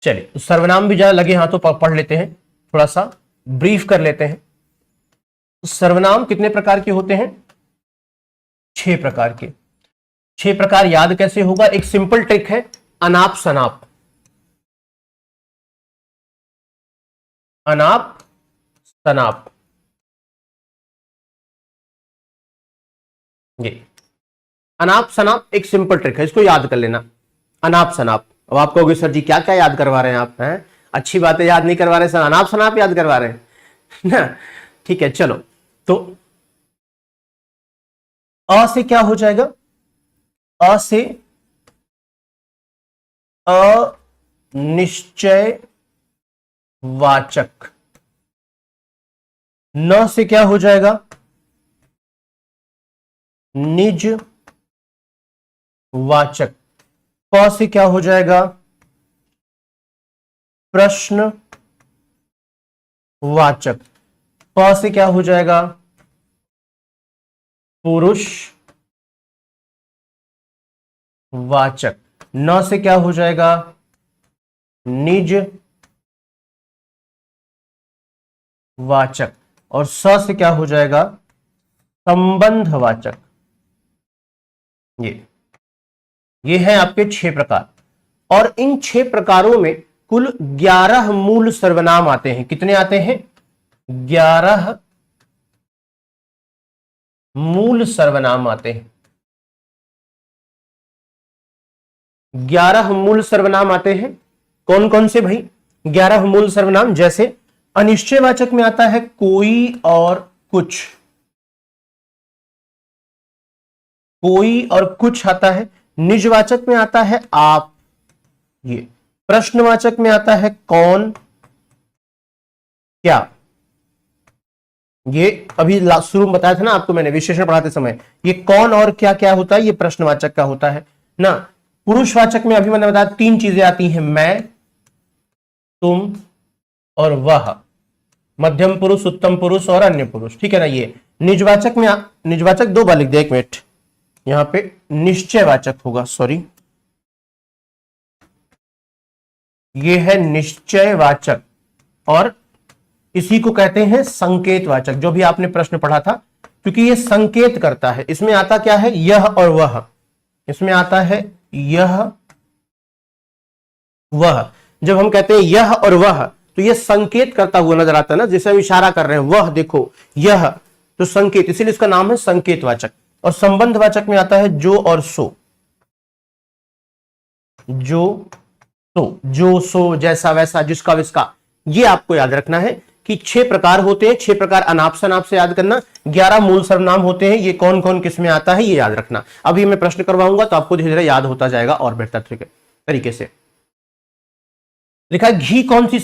चलिए, तो सर्वनाम भी ज्यादा लगे हाथों पढ़ लेते हैं, थोड़ा सा ब्रीफ कर लेते हैं। सर्वनाम कितने प्रकार के होते हैं? 6 प्रकार के। 6 प्रकार याद कैसे होगा? एक सिंपल ट्रिक है, अनाप शनाप। अनाप शनाप, ये अनाप शनाप एक सिंपल ट्रिक है, इसको याद कर लेना। अनाप शनाप। अब आप कहोगे सर जी क्या क्या याद करवा रहे हैं आप? हैं अच्छी बातें याद नहीं करवा रहे सर, अनाप शनाप याद करवा रहे हैं ना। ठीक है, चलो। तो अ से क्या हो जाएगा? अ से अनिश्चय वाचक। न से क्या हो जाएगा? निज वाचक। प से क्या हो जाएगा? प्रश्न वाचक। प से क्या हो जाएगा? पुरुष वाचक। न से क्या हो जाएगा? निज वाचक। और स से क्या हो जाएगा? संबंधवाचक। ये है आपके 6 प्रकार। और इन 6 प्रकारों में कुल 11 मूल सर्वनाम आते हैं। कितने आते हैं? 11 मूल सर्वनाम आते हैं। 11 मूल सर्वनाम आते हैं। कौन कौन से भाई? 11 मूल सर्वनाम, जैसे अनिश्चयवाचक में आता है कोई और कुछ। कोई और कुछ आता है। निजवाचक में आता है आप। ये प्रश्नवाचक में आता है कौन क्या। ये अभी शुरू में बताया था ना आपको मैंने, विशेषण पढ़ाते समय, ये कौन और क्या क्या होता है, ये प्रश्नवाचक का होता है ना। पुरुषवाचक में अभी मैंने बताया 3 चीजें आती हैं, मैं, तुम और वह। मध्यम पुरुष, उत्तम पुरुष और अन्य पुरुष, ठीक है ना। ये निजवाचक में निजवाचक 2 बार लिख दे, 1 मिनट, यहां पे निश्चयवाचक होगा, सॉरी, ये है निश्चयवाचक। और इसी को कहते हैं संकेतवाचक, जो भी आपने प्रश्न पढ़ा था, क्योंकि ये संकेत करता है। इसमें आता क्या है? यह और वह। इसमें आता है यह वह। जब हम कहते हैं यह और वह, तो यह संकेत करता हुआ नजर आता है ना, जैसे हम इशारा कर रहे हैं, वह देखो, यह, तो संकेत, इसीलिए इसका नाम है संकेतवाचक। और संबंधवाचक में आता है जो और सो। जो सो, जैसा वैसा, जिसका विसका। ये आपको याद रखना है कि 6 प्रकार होते हैं। 6 प्रकार अनाप शनाप से याद करना। 11 मूल सर्वनाम होते हैं। ये कौन कौन किस में आता है ये याद रखना। अभी मैं प्रश्न करवाऊंगा तो आपको धीरे धीरे याद होता जाएगा और बेहतर तरीके से। लिखा है घी कौन सी